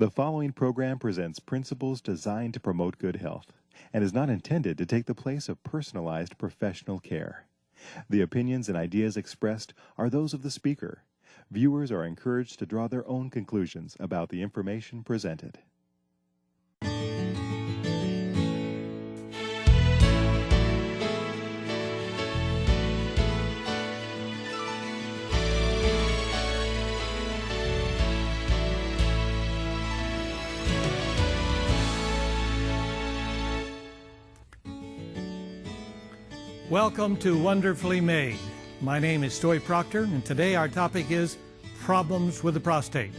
The following program presents principles designed to promote good health and is not intended to take the place of personalized professional care. The opinions and ideas expressed are those of the speaker. Viewers are encouraged to draw their own conclusions about the information presented. Welcome to Wonderfully Made. My name is Stoy Proctor, and today our topic is problems with the prostate.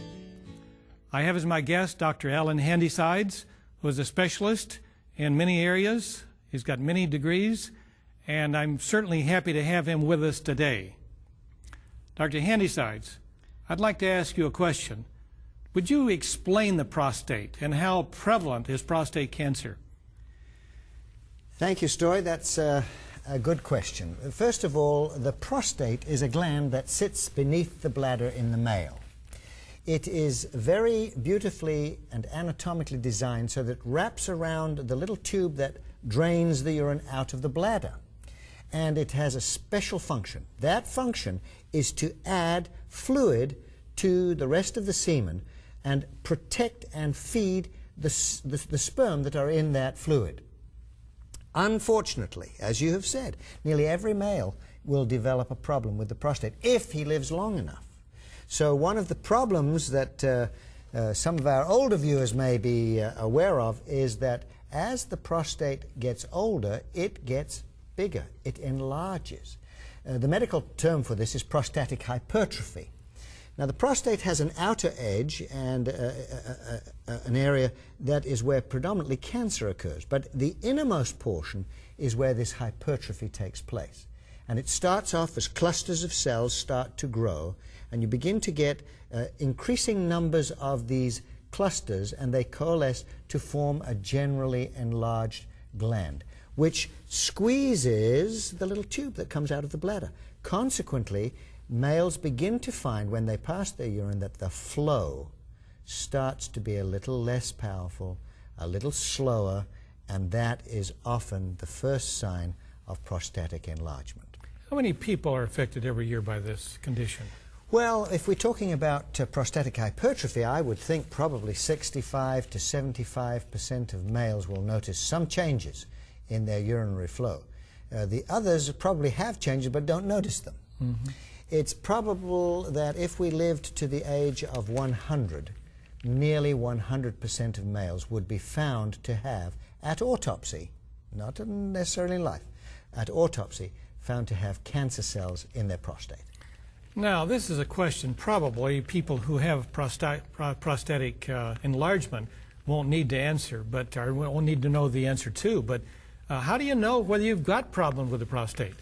I have as my guest Dr. Alan Handysides, who is a specialist in many areas. He's got many degrees, and I'm certainly happy to have him with us today. Dr. Handysides, I'd like to ask you a question. Would you explain the prostate and how prevalent is prostate cancer? Thank you, Stoy. That's a good question. First of all, the prostate is a gland that sits beneath the bladder in the male. It is very beautifully and anatomically designed so that it wraps around the little tube that drains the urine out of the bladder. And it has a special function. That function is to add fluid to the rest of the semen and protect and feed the sperm that are in that fluid. Unfortunately, as you have said, nearly every male will develop a problem with the prostate if he lives long enough. So one of the problems that some of our older viewers may be aware of is that as the prostate gets older, it gets bigger, it enlarges. The medical term for this is prostatic hypertrophy. Now, the prostate has an outer edge and an area that is where predominantly cancer occurs. But the innermost portion is where this hypertrophy takes place. And it starts off as clusters of cells start to grow, and you begin to get increasing numbers of these clusters, and they coalesce to form a generally enlarged gland, which squeezes the little tube that comes out of the bladder. Consequently, males begin to find when they pass their urine that the flow starts to be a little less powerful, a little slower, and that is often the first sign of prostatic enlargement. How many people are affected every year by this condition? Well, if we're talking about prostatic hypertrophy, I would think probably 65 to 75% of males will notice some changes in their urinary flow. The others probably have changes but don't notice them. Mm-hmm. It's probable that if we lived to the age of 100, nearly 100% of males would be found to have, at autopsy, not necessarily in life, at autopsy, found to have cancer cells in their prostate. Now, this is a question probably people who have prostatic enlargement won't need to answer, but won't need to know the answer to. But how do you know whether you've got problems with the prostate?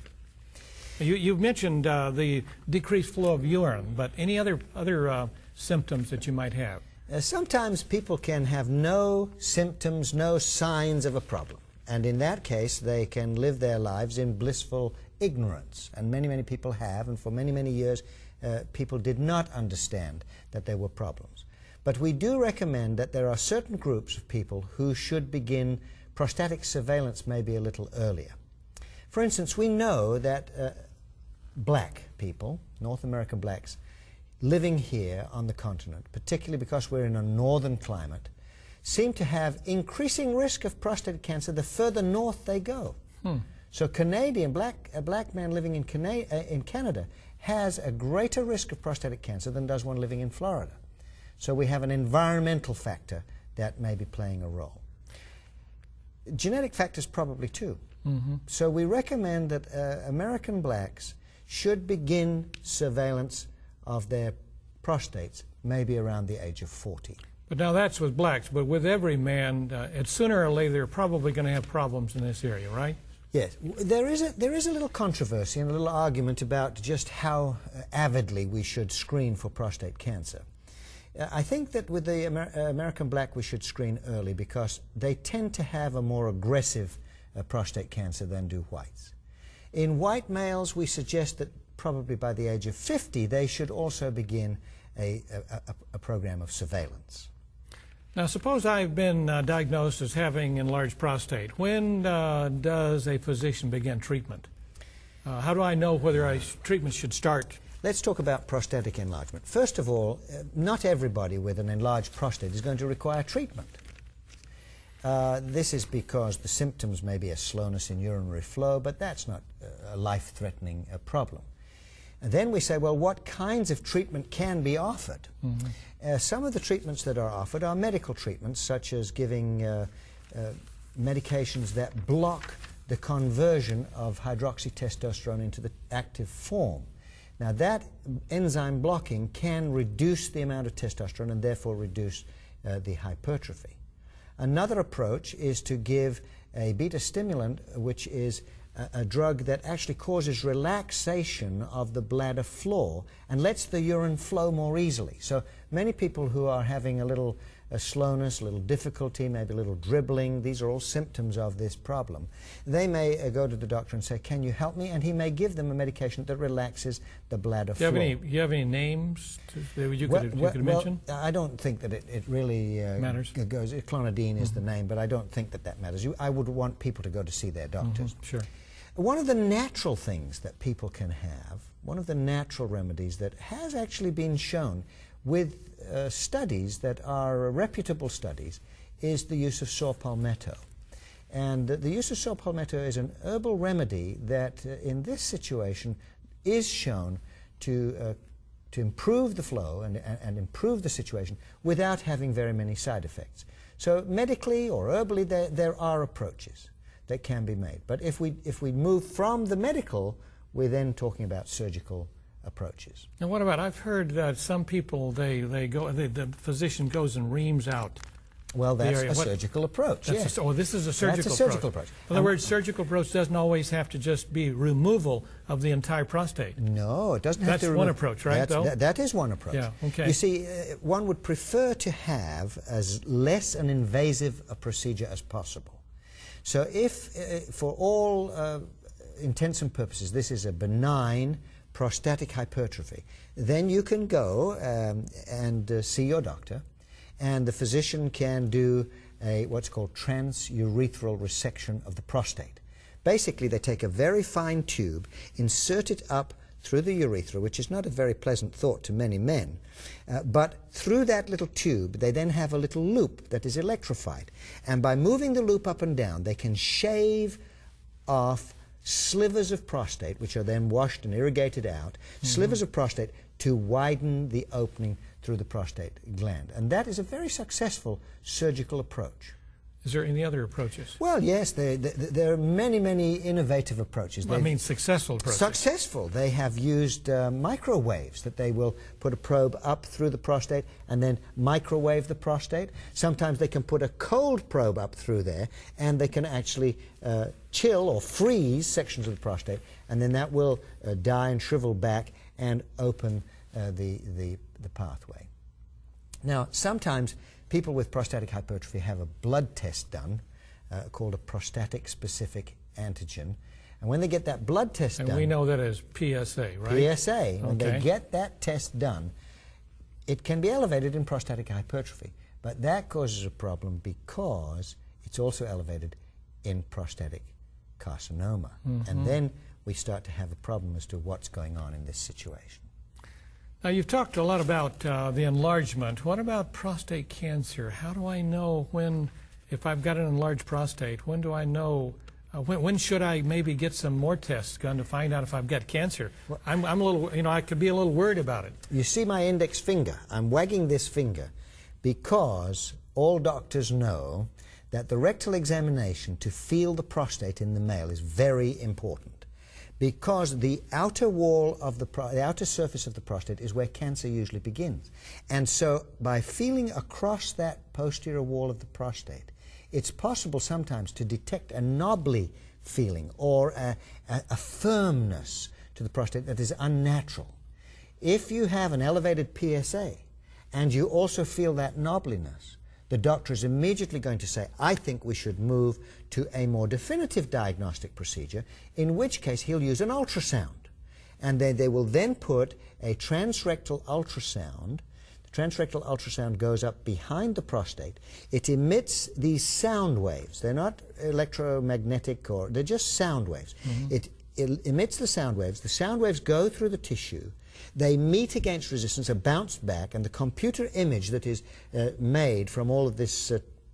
You've mentioned the decreased flow of urine, but any other symptoms that you might have? Sometimes people can have no symptoms, no signs of a problem. And in that case, they can live their lives in blissful ignorance. And many, many people have, and for many, many years, people did not understand that there were problems. But we do recommend that there are certain groups of people who should begin prostatic surveillance maybe a little earlier. For instance, we know that black people, North American blacks, living here on the continent, particularly because we're in a northern climate, seem to have increasing risk of prostate cancer the further north they go. So a black man living in Canada has a greater risk of prostatic cancer than does one living in Florida. So we have an environmental factor that may be playing a role. Genetic factors probably too. Mm-hmm. So we recommend that American blacks should begin surveillance of their prostates maybe around the age of 40. But now that's with blacks, but with every man, sooner or later they're probably going to have problems in this area, right? Yes. There is a little controversy and a little argument about just how avidly we should screen for prostate cancer. I think that with the American black we should screen early because they tend to have a more aggressive prostate cancer than do whites. In white males, we suggest that probably by the age of 50, they should also begin a program of surveillance. Now, suppose I've been diagnosed as having enlarged prostate. When does a physician begin treatment? How do I know whether treatment should start? Let's talk about prostatic enlargement. First of all, not everybody with an enlarged prostate is going to require treatment. This is because the symptoms may be a slowness in urinary flow, but that's not a life-threatening problem. And then we say, well, what kinds of treatment can be offered? Some of the treatments that are offered are medical treatments, such as giving medications that block the conversion of hydroxytestosterone into the active form. Now, that enzyme blocking can reduce the amount of testosterone and therefore reduce the hypertrophy. Another approach is to give a beta stimulant, which is a drug that actually causes relaxation of the bladder floor and lets the urine flow more easily. So many people who are having a little slowness, a little difficulty, maybe a little dribbling, these are all symptoms of this problem. They may go to the doctor and say, can you help me? And he may give them a medication that relaxes the bladder floor. Do you have any names that you could mention? Well, I don't think that it really matters. Goes. Clonidine is the name, but I don't think that that matters. I would want people to go to see their doctors. Sure. One of the natural things that people can have, one of the natural remedies that has actually been shown with studies that are reputable studies, is the use of saw palmetto. And the use of saw palmetto is an herbal remedy that in this situation is shown to improve the flow and improve the situation without having very many side effects. So medically or herbally there are approaches that can be made. But if we move from the medical, we're then talking about surgical approaches. And what about, I've heard that some people, the physician goes and reams out. Well, that's a surgical approach, yes. This is a surgical approach. That's a surgical approach. In other words, surgical approach doesn't always have to just be removal of the entire prostate. No, it doesn't have to. That's one approach, right, that is one approach. Yeah, okay. You see, one would prefer to have as less an invasive a procedure as possible. So if, for all intents and purposes, this is a benign prostatic hypertrophy, then you can go and see your doctor, and the physician can do what's called transurethral resection of the prostate. Basically, they take a very fine tube, insert it up through the urethra, which is not a very pleasant thought to many men, but through that little tube they then have a little loop that is electrified, and by moving the loop up and down they can shave off slivers of prostate, which are then washed and irrigated out, slivers of prostate to widen the opening through the prostate gland. And that is a very successful surgical approach. Is there any other approaches? Well, yes, there are many, many innovative approaches. Well, I mean successful approaches. Successful. They have used microwaves, that they will put a probe up through the prostate and then microwave the prostate. Sometimes they can put a cold probe up through there and they can actually chill or freeze sections of the prostate, and then that will die and shrivel back and open the pathway. Now, sometimes people with prostatic hypertrophy have a blood test done called a prostatic specific antigen. And when they get that blood test done... And we know that as PSA, right? PSA. When they get that test done, it can be elevated in prostatic hypertrophy. But that causes a problem because it's also elevated in prostatic carcinoma. And then we start to have a problem as to what's going on in this situation. Now, you've talked a lot about the enlargement. What about prostate cancer? How do I know if I've got an enlarged prostate, when do I know, when should I maybe get some more tests done to find out if I've got cancer? Well, I'm a little, I could be a little worried about it. You see my index finger? I'm wagging this finger because all doctors know that the rectal examination to feel the prostate in the male is very important, because the outer wall of the outer surface of the prostate is where cancer usually begins. And so by feeling across that posterior wall of the prostate, it's possible sometimes to detect a knobbly feeling or a firmness to the prostate that is unnatural. If you have an elevated PSA and you also feel that knobbliness, the doctor is immediately going to say, I think we should move to a more definitive diagnostic procedure, in which case he'll use an ultrasound. And then they will then put a transrectal ultrasound transrectal ultrasound goes up behind the prostate. It emits these sound waves. They're not electromagnetic, they're just sound waves. It emits the sound waves. The sound waves go through the tissue. They meet against resistance, are bounced back, and the computer image that is made from all of this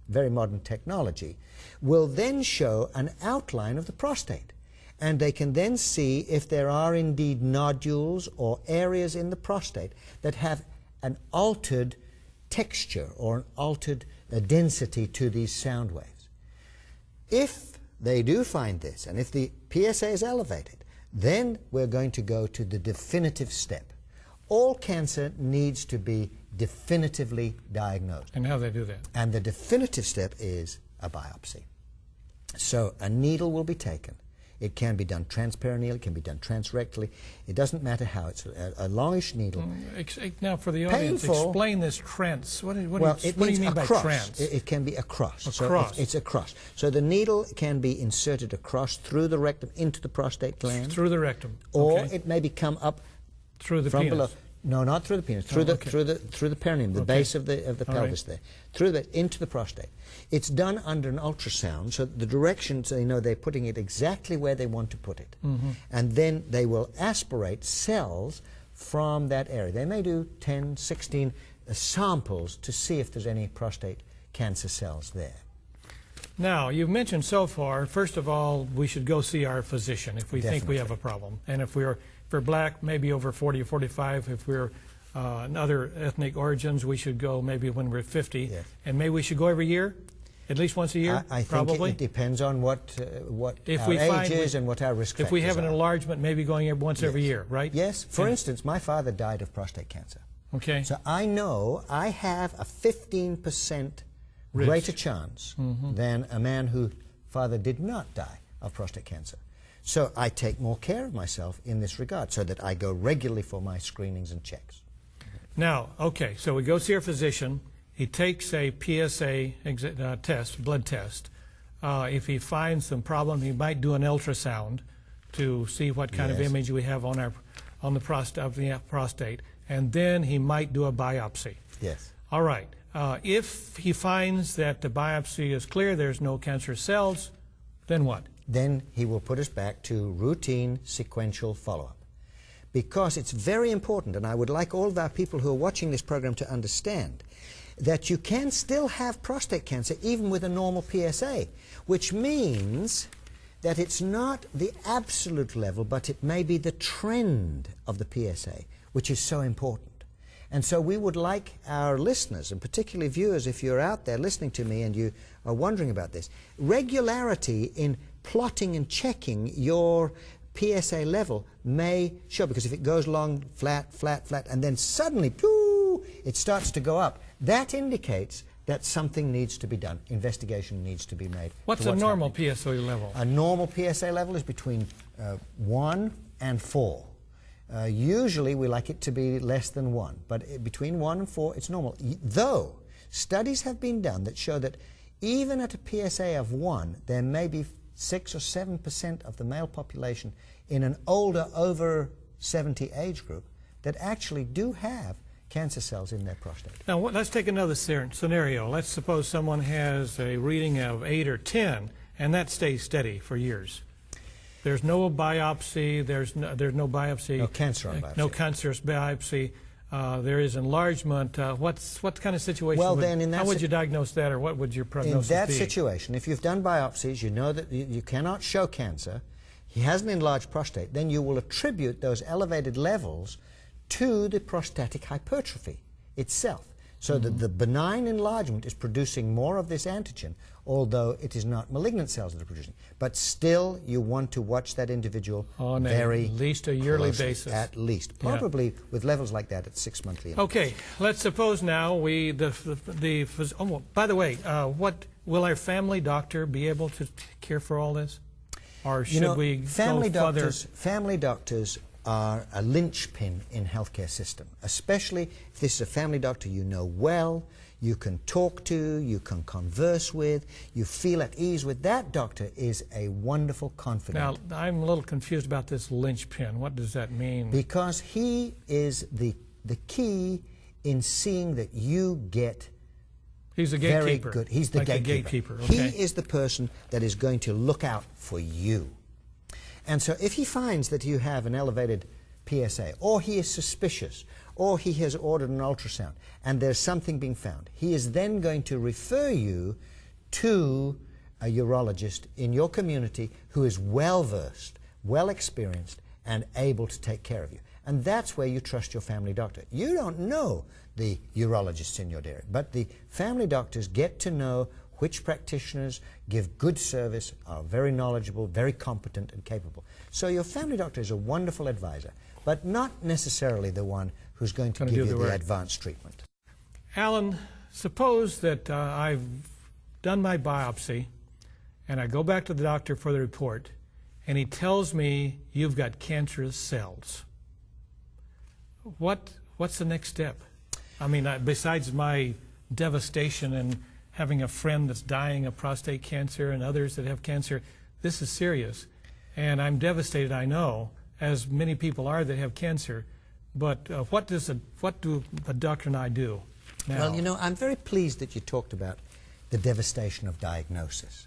very modern technology will then show an outline of the prostate. And they can then see if there are indeed nodules or areas in the prostate that have an altered texture or an altered density to these sound waves. If they do find this, and if the PSA is elevated, then we're going to go to the definitive step. All cancer needs to be definitively diagnosed. And how do they do that? And the definitive step is a biopsy. So a needle will be taken. It can be done transperineal, it can be done transrectally. It doesn't matter how. It's a longish needle. Now, for the audience, Painful. Explain this trans. What do you mean by across. trans? It can be across. Across. So it's across. So the needle can be inserted across through the rectum into the prostate gland. Through the rectum. Or Okay. it may come up Through the from penis. below. No, not through the penis. Through the perineum, the base of the pelvis there. Through that into the prostate. It's done under an ultrasound, so the directions, they're putting it exactly where they want to put it. And then they will aspirate cells from that area. They may do 10, 16 samples to see if there's any prostate cancer cells there. Now, you've mentioned so far, first of all, we should go see our physician if we think we have a problem. And if we're black, maybe over 40 or 45. If we're in other ethnic origins, we should go maybe when we're 50. Yes. And maybe we should go every year, at least once a year, I think probably. it depends on what If our we age is and what our risk factors If we have an are. enlargement, maybe going once every year, right? Yes. For instance, my father died of prostate cancer. Okay. So I know I have a 15% greater chance than a man whose father did not die of prostate cancer. So I take more care of myself in this regard so that I go regularly for my screenings and checks. Now, okay, so we go see our physician. He takes a PSA test, blood test. If he finds some problem, he might do an ultrasound to see what kind of image we have on the prostate, and then he might do a biopsy. Yes. All right. If he finds that the biopsy is clear, there's no cancerous cells, then what? Then he will put us back to routine sequential follow-up. Because it's very important, and I would like all of our people who are watching this program to understand, that you can still have prostate cancer even with a normal PSA, which means that it's not the absolute level, but it may be the trend of the PSA, which is so important. And so we would like our listeners, and particularly viewers, if you're out there listening to me and you are wondering about this, regularity in plotting and checking your PSA level may show, because if it goes long, flat, flat, flat, and then suddenly, pooh, it starts to go up, that indicates that something needs to be done. Investigation needs to be made. What's a normal PSA level? A normal PSA level is between 1 and 4. Usually we like it to be less than 1, but between 1 and 4 it's normal. Though studies have been done that show that even at a PSA of 1, there may be 6 or 7% of the male population in an older, over 70 age group that actually do have cancer cells in their prostate. Now, let's take another scenario. Let's suppose someone has a reading of 8 or 10, and that stays steady for years. There's no biopsy. There's no biopsy. No cancer on biopsy. No cancerous biopsy. There is enlargement. What kind of situation? Well, then in that how would you diagnose that, or what would your prognosis be? In that situation, if you've done biopsies, you know that you cannot show cancer. He has an enlarged prostate. Then you will attribute those elevated levels to the prostatic hypertrophy itself. So that the benign enlargement is producing more of this antigen, although it is not malignant cells that are producing. But still, you want to watch that individual on at least a yearly basis. At least. Probably with levels like that at 6 monthly intervals. Okay, let's suppose now by the way, what will our family doctor be able to care for all this? Or should we go further? Family doctors are a linchpin in healthcare system, especially if this is a family doctor you know well, you can talk to, you can converse with, you feel at ease with. That doctor is a wonderful confidant. Now, I'm a little confused about this linchpin. What does that mean? Because he is the key in seeing that you get He's a very gatekeeper. good. He's the like a gatekeeper. Okay. He is the person that is going to look out for you. And so if he finds that you have an elevated PSA, or he is suspicious, or he has ordered an ultrasound, and there's something being found, he is then going to refer you to a urologist in your community who is well-versed, well-experienced, and able to take care of you. And that's where you trust your family doctor. You don't know the urologists in your area, but the family doctors get to know which practitioners give good service, are very knowledgeable, very competent and capable. So your family doctor is a wonderful advisor, but not necessarily the one who's going to give you the advanced treatment. Alan, suppose that I've done my biopsy and I go back to the doctor for the report and he tells me you've got cancerous cells. What's the next step? I mean, besides my devastation and having a friend that's dying of prostate cancer and others that have cancer, this is serious. And I'm devastated, I know, as many people are that have cancer. But what do a doctor and I do now? Well, you know, I'm very pleased that you talked about the devastation of diagnosis,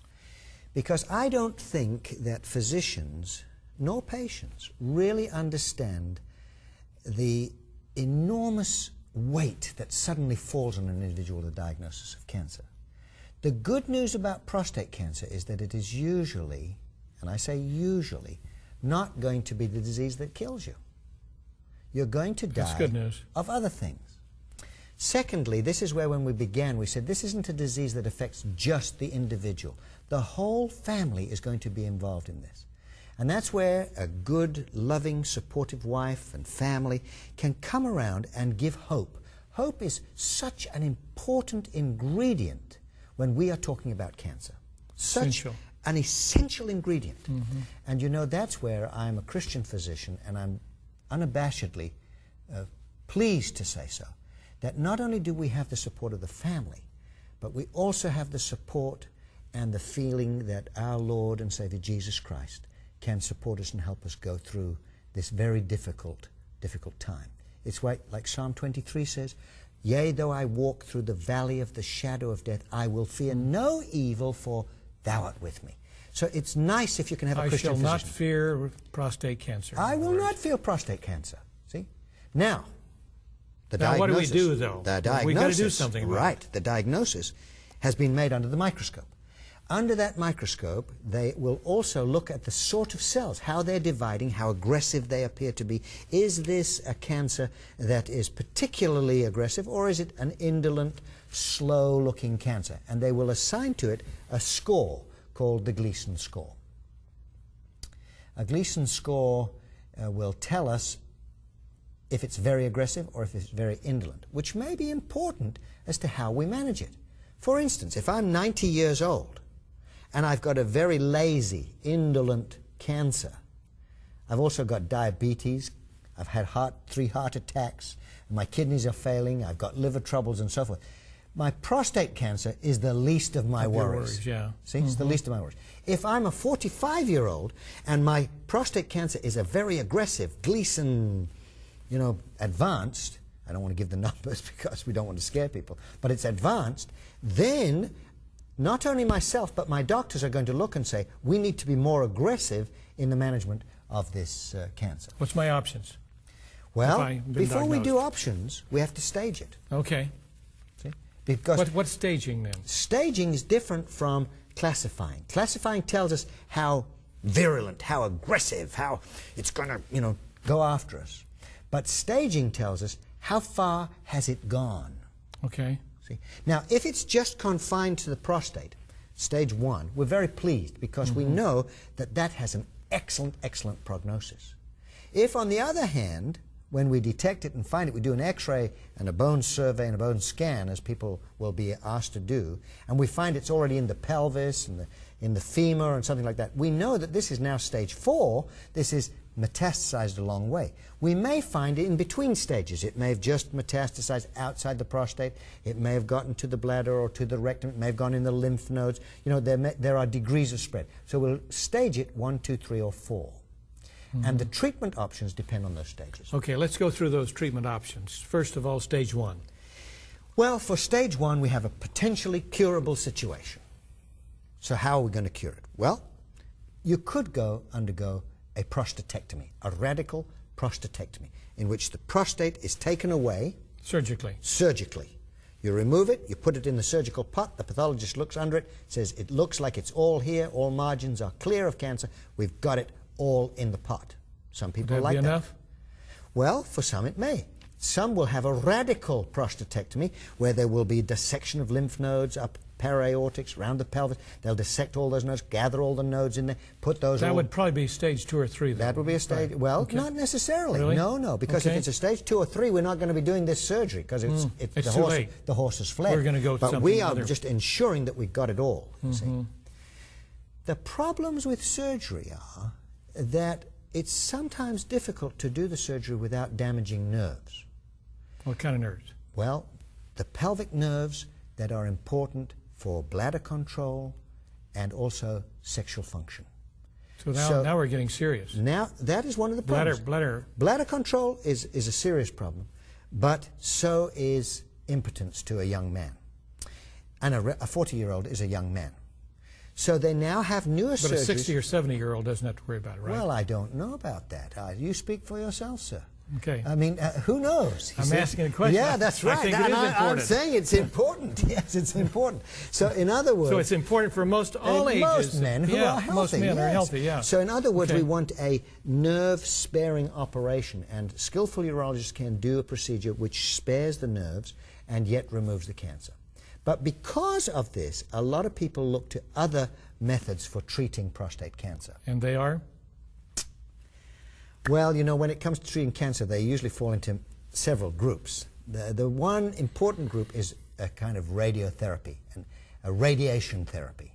because I don't think that physicians nor patients really understand the enormous weight that suddenly falls on an individual with a diagnosis of cancer. The good news about prostate cancer is that it is usually, and I say usually, not going to be the disease that kills you. You're going to die That's good news. of other things. Secondly, this is where when we began we said this isn't a disease that affects just the individual. The whole family is going to be involved in this. And that's where a good, loving, supportive wife and family can come around and give hope. Hope is such an important ingredient when we are talking about cancer. Such Essential. an essential ingredient. Mm-hmm. And you know, that's where I'm a Christian physician, and I'm unabashedly pleased to say so, that not only do we have the support of the family, but we also have the support and the feeling that our Lord and Savior Jesus Christ can support us and help us go through this very difficult time. It's like Psalm 23 says, "Yea, though I walk through the valley of the shadow of death, I will fear no evil, for thou art with me." So it's nice if you can have a Christian physician. I shall not fear prostate cancer. I will not feel prostate cancer. See? Now, the now diagnosis. what do we do, though? The diagnosis. We've got to do something about it. Right. The diagnosis has been made under the microscope. Under that microscope, they will also look at the sort of cells, how they're dividing, how aggressive they appear to be. Is this a cancer that is particularly aggressive, or is it an indolent, slow-looking cancer? And they will assign to it a score called the Gleason score. A Gleason score will tell us if it's very aggressive or if it's very indolent, which may be important as to how we manage it. For instance, if I'm 90 years old and I've got a very lazy, indolent cancer, I've also got diabetes, I've had 3 heart attacks, my kidneys are failing, I've got liver troubles and so forth. My prostate cancer is the least of my worries. Yeah. See, it's the least of my worries. If I'm a 45-year-old and my prostate cancer is a very aggressive, Gleason, advanced, I don't want to give the numbers because we don't want to scare people, but it's advanced, then not only myself but my doctors are going to look and say, we need to be more aggressive in the management of this cancer. What's my options? Well, before we do options, we have to stage it. Okay. See? Because what's staging then? Staging is different from classifying. Classifying tells us how virulent, how aggressive, how it's going to, go after us. But staging tells us how far has it gone. Okay. See? Now, if it's just confined to the prostate, stage 1, we're very pleased because we know that that has an excellent, excellent prognosis. If, on the other hand, when we detect it and find it, we do an X-ray and a bone survey and a bone scan, as people will be asked to do, and we find it's already in the pelvis and in the femur and something like that, we know that this is now stage 4. This is metastasized a long way. We may find it in between stages. It may have just metastasized outside the prostate. It may have gotten to the bladder or to the rectum. It may have gone in the lymph nodes. There are degrees of spread. So we'll stage it 1, 2, 3, or 4. And the treatment options depend on those stages. Okay, let's go through those treatment options. First of all, stage 1. Well, for stage 1, we have a potentially curable situation. So how are we going to cure it? Well, you could undergo a prostatectomy, a radical prostatectomy, in which the prostate is taken away surgically. You remove it, you put it in the surgical pot, the pathologist looks under it, says it looks like it's all here, all margins are clear of cancer, we've got it all in the pot. Some people Would that like be that. enough? Well, for some it may. Some will have a radical prostatectomy where there will be dissection of lymph nodes up para-aortics, around the pelvis. They'll dissect all those nodes, gather all the nodes in there, put those That would probably be stage 2 or 3, though. That would be a stage... Right. Well, Okay. not necessarily. Really? No, because if it's a stage 2 or 3, we're not going to be doing this surgery because It's too late. The horse has fled. We're going to go with but something we are other. just ensuring that we've got it all, you see. The problems with surgery are that it's sometimes difficult to do the surgery without damaging nerves. What kind of nerves? Well, the pelvic nerves that are important for bladder control and also sexual function. So now we're getting serious. Now, that is one of the problems. Bladder control is a serious problem, but so is impotence to a young man. And a 40-year-old is a young man. So they now have newer surgeries. But a 60 or 70-year-old doesn't have to worry about it, right? Well, I don't know about that. You speak for yourself, sir. Okay. I mean, who knows? I'm asking a question. Yeah, that's right. I think it is important. I'm saying it's important. Yes, it's important. So, in other words... So it's important for all ages. Most men who are healthy. Most men are healthy, yeah. So, in other words, Okay. we want a nerve-sparing operation, and skillful urologists can do a procedure which spares the nerves and yet removes the cancer. But because of this, a lot of people look to other methods for treating prostate cancer. And they are? Well, you know, when it comes to treating cancer, they usually fall into several groups. The one important group is a kind of radiotherapy, and a radiation therapy.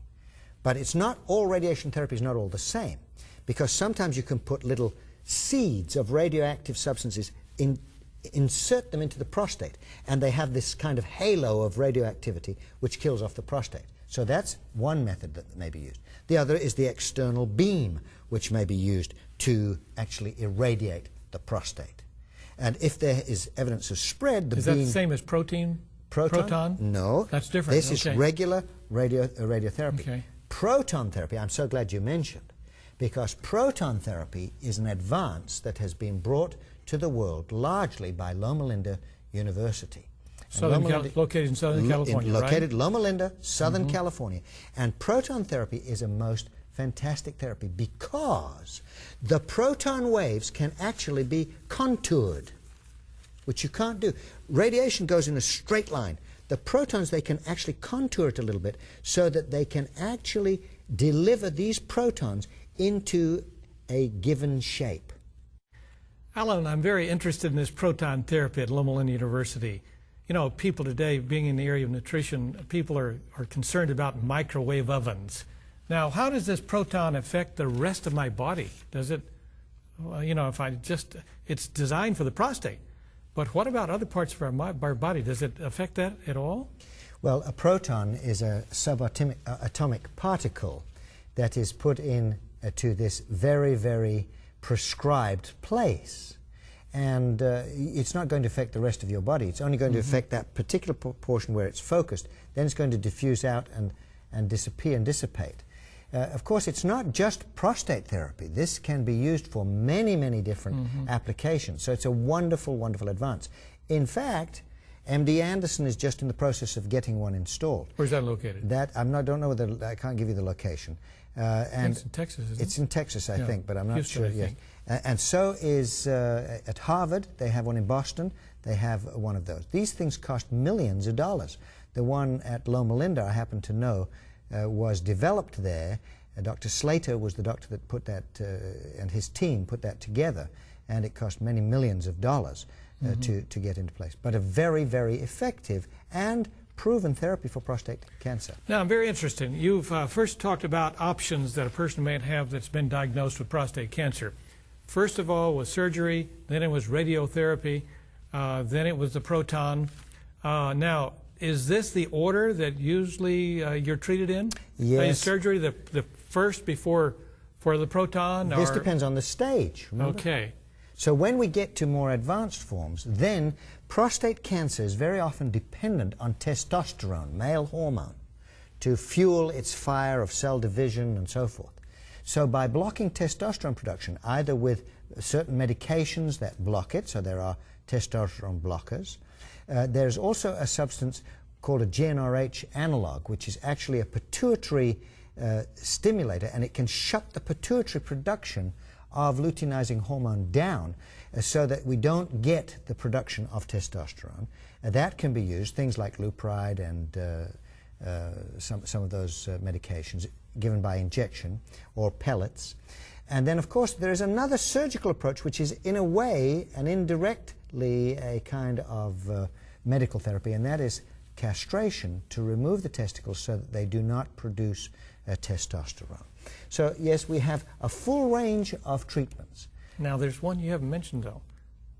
But it's not all radiation therapy is not all the same, because sometimes you can put little seeds of radioactive substances insert them into the prostate, and they have this kind of halo of radioactivity which kills off the prostate. So that's one method that may be used. The other is the external beam, which may be used to actually irradiate the prostate. And if there is evidence of spread, the beam... Is that the same as proton? No. That's different. This is regular radiotherapy. Okay. Proton therapy, I'm so glad you mentioned, because proton therapy is an advance that has been brought to the world largely by Loma Linda University. Located in Southern California, Located right? Loma Linda, Southern California. And proton therapy is a most fantastic therapy because the proton waves can actually be contoured, which you can't do. Radiation goes in a straight line. The protons, they can actually contour it a little bit so that they can actually deliver these protons into a given shape. Alan, I'm very interested in this proton therapy at Loma Linda University. You know, people today, being in the area of nutrition, people are concerned about microwave ovens. Now, how does this proton affect the rest of my body? Does it, you know, it's designed for the prostate, but what about other parts of our body? Does it affect that at all? Well, a proton is a subatomic particle that is put in to this very, very prescribed place. And it's not going to affect the rest of your body. It's only going to affect that particular portion where it's focused. Then it's going to diffuse out and disappear and dissipate. Of course, it's not just prostate therapy. This can be used for many, many different applications. So it's a wonderful, wonderful advance. In fact, MD Anderson is just in the process of getting one installed. Where's that located? Don't know whether, I can't give you the location. And it's in Texas, isn't it? It's in Texas, I think, but I'm not Houston, sure. I think. And so is at Harvard. They have one in Boston. They have one of those. These things cost millions of dollars. The one at Loma Linda, I happen to know, was developed there. Dr. Slater was the doctor that put that, and his team put that together, and it cost many millions of dollars to get into place. But a very, very effective and proven therapy for prostate cancer. Now, I'm very interested. You've first talked about options that a person may have that's been diagnosed with prostate cancer. First of all was surgery, then it was radiotherapy, then it was the proton. Now, is this the order that usually you're treated in? Yes. Is surgery the first before for the proton? This depends on the stage, remember? Okay. So when we get to more advanced forms, then prostate cancer is very often dependent on testosterone, male hormone, to fuel its fire of cell division and so forth. So by blocking testosterone production, either with certain medications that block it, so there are testosterone blockers, there's also a substance called a GnRH analog, which is actually a pituitary stimulator, and it can shut the pituitary production of luteinizing hormone down so that we don't get the production of testosterone. That can be used, things like Lupride and some of those medications given by injection or pellets. And then, of course, there is another surgical approach, which is in a way and indirectly a kind of medical therapy, and that is castration to remove the testicles so that they do not produce testosterone. So, yes, we have a full range of treatments. Now, there's one you haven't mentioned, though.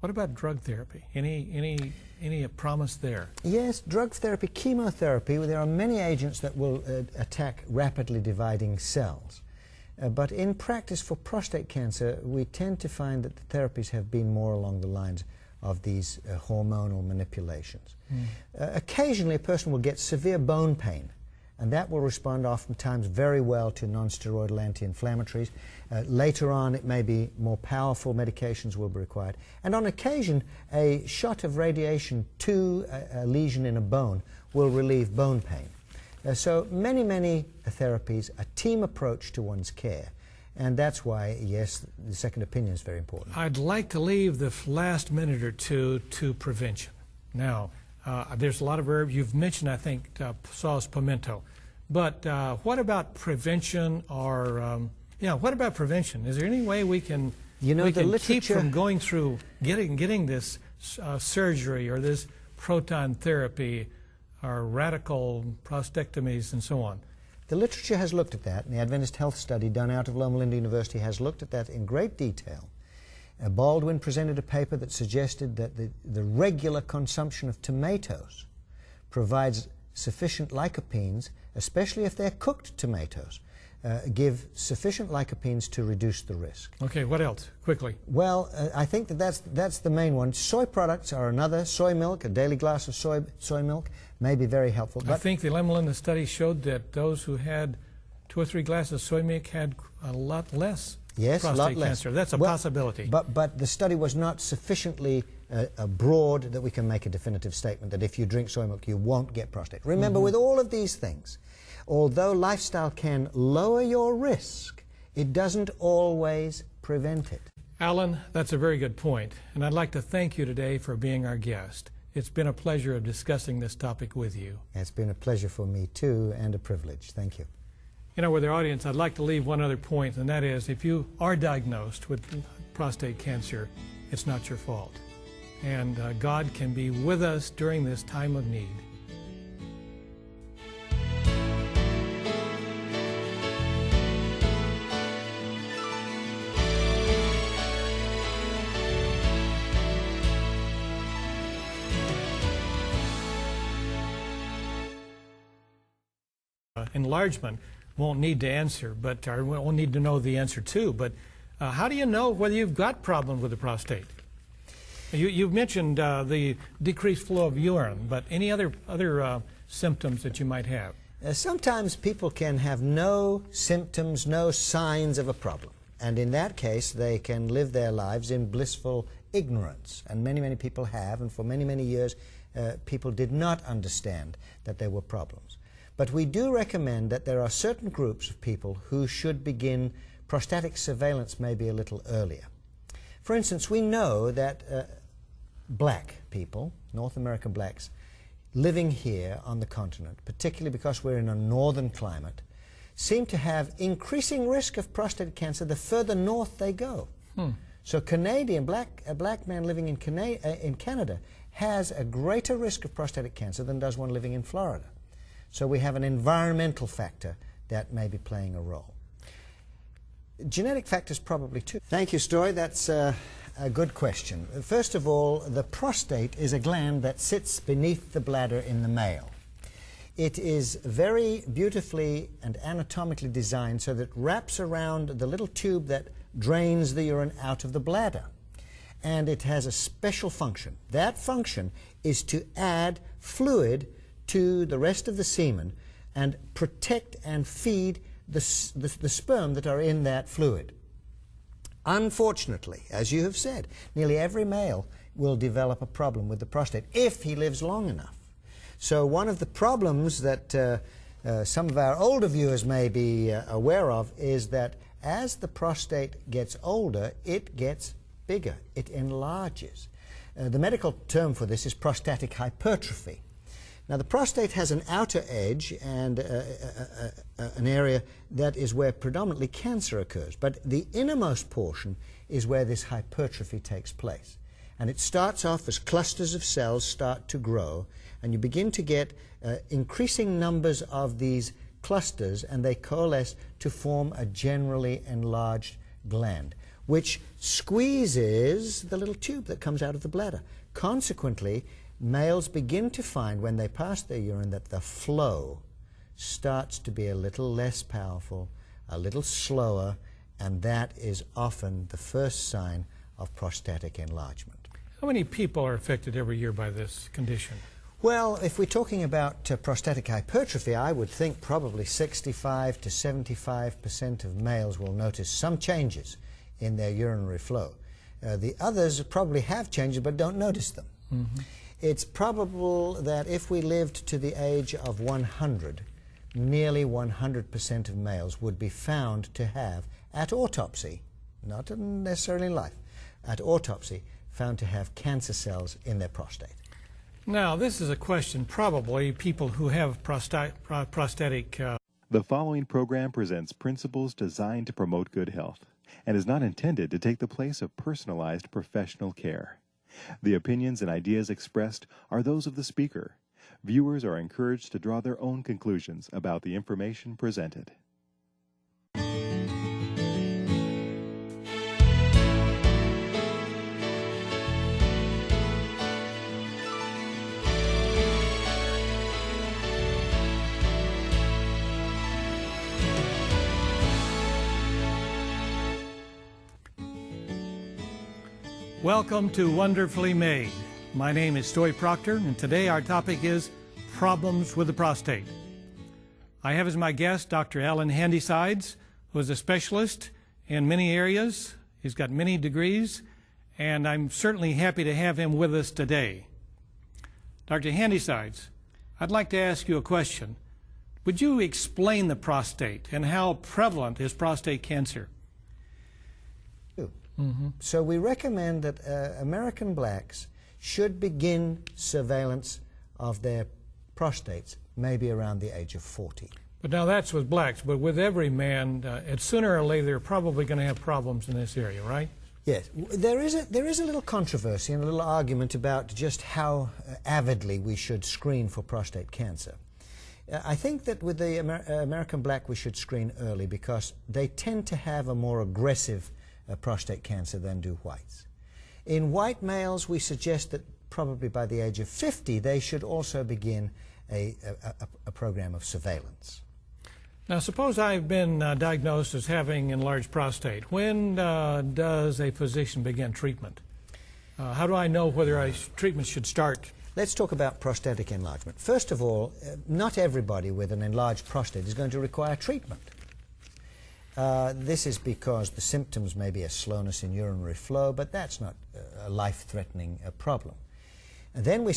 What about drug therapy? Any promise there? Yes, drug therapy, chemotherapy, there are many agents that will attack rapidly dividing cells. But in practice for prostate cancer, we tend to find that the therapies have been more along the lines of these hormonal manipulations. Occasionally, a person will get severe bone pain, and that will respond oftentimes very well to non-steroidal anti-inflammatories. Later on, it may be more powerful medications will be required. And on occasion, a shot of radiation to a lesion in a bone will relieve bone pain. So many therapies, a team approach to one's care. And that's why, yes, the second opinion is very important. I'd like to leave the last minute or two to prevention. Now, there's a lot of herbs. You've mentioned, I think, sauce pimento. But what about prevention or, what about prevention? Is there any way we can, keep from going through getting this surgery or this proton therapy or radical prostatectomies and so on? The literature has looked at that, and the Adventist Health Study done out of Loma Linda University has looked at that in great detail. Baldwin presented a paper that suggested that the regular consumption of tomatoes provides sufficient lycopenes, especially if they're cooked tomatoes, give sufficient lycopenes to reduce the risk. Okay, what else? Quickly. Well, I think that's the main one. Soy products are another. Soy milk, a daily glass of soy milk may be very helpful. I think the Loma Linda study showed that those who had 2 or 3 glasses of soy milk had a lot less prostate cancer. That's a possibility. But the study was not sufficiently broad that we can make a definitive statement that if you drink soy milk you won't get prostate. Remember, with all of these things, although lifestyle can lower your risk, it doesn't always prevent it. Alan, that's a very good point, and I'd like to thank you today for being our guest. It's been a pleasure of discussing this topic with you. It's been a pleasure for me too, and a privilege. Thank you. With our audience, I'd like to leave one other point, and that is if you are diagnosed with prostate cancer, it's not your fault. And God can be with us during this time of need. Enlargement won't need to answer, but we'll need to know the answer too. But how do you know whether you've got problems with the prostate? You've mentioned the decreased flow of urine, but any other symptoms that you might have? Sometimes people can have no symptoms, no signs of a problem. And in that case, they can live their lives in blissful ignorance. And many people have, and for many years, people did not understand that there were problems. But we do recommend that there are certain groups of people who should begin prostatic surveillance maybe a little earlier. For instance, we know that black people, North American blacks, living here on the continent, particularly because we're in a northern climate, seem to have increasing risk of prostate cancer the further north they go. So a black man living in Canada has a greater risk of prostatic cancer than does one living in Florida. So we have an environmental factor that may be playing a role. Genetic factors probably too. Thank you, Stoy. That's a good question. First of all, the prostate is a gland that sits beneath the bladder in the male. It is very beautifully and anatomically designed so that it wraps around the little tube that drains the urine out of the bladder. And it has a special function. That function is to add fluid to the rest of the semen and protect and feed the sperm that are in that fluid. Unfortunately, as you have said, nearly every male will develop a problem with the prostate if he lives long enough. So one of the problems that some of our older viewers may be aware of is that as the prostate gets older, it gets bigger, it enlarges. The medical term for this is prostatic hypertrophy. Now, the prostate has an outer edge and an area that is where predominantly cancer occurs, but the innermost portion is where this hypertrophy takes place. And it starts off as clusters of cells start to grow, and you begin to get increasing numbers of these clusters, and they coalesce to form a generally enlarged gland, which squeezes the little tube that comes out of the bladder. Consequently, males begin to find when they pass their urine that the flow starts to be a little less powerful, a little slower, and that is often the first sign of prostatic enlargement. How many people are affected every year by this condition? Well, if we're talking about prostatic hypertrophy, I would think probably 65 to 75% of males will notice some changes in their urinary flow. The others probably have changes but don't notice them. Mm-hmm. It's probable that if we lived to the age of 100, nearly 100% of males would be found to have, at autopsy, not necessarily in life, at autopsy, found to have cancer cells in their prostate. Now, this is a question probably people who have prostatic... The following program presents principles designed to promote good health and is not intended to take the place of personalized professional care. The opinions and ideas expressed are those of the speaker. Viewers are encouraged to draw their own conclusions about the information presented. Welcome to Wonderfully Made. My name is Stoy Proctor, and today our topic is problems with the prostate. I have as my guest Dr. Alan Handysides, who is a specialist in many areas. He's got many degrees, and I'm certainly happy to have him with us today. Dr. Handysides, I'd like to ask you a question. Would you explain the prostate and how prevalent is prostate cancer? Mm-hmm. So we recommend that American blacks should begin surveillance of their prostates maybe around the age of 40. But now that's with blacks, but with every man, sooner or later they're probably going to have problems in this area, right? Yes. There is a little controversy and a little argument about just how avidly we should screen for prostate cancer. I think that with the American black we should screen early because they tend to have a more aggressive prostate cancer than do whites. In white males, we suggest that probably by the age of 50, they should also begin a program of surveillance. Now, suppose I've been diagnosed as having enlarged prostate. When does a physician begin treatment? How do I know whether treatment should start? Let's talk about prostatic enlargement. First of all, not everybody with an enlarged prostate is going to require treatment. This is because the symptoms may be a slowness in urinary flow, but that's not a life-threatening problem. And then we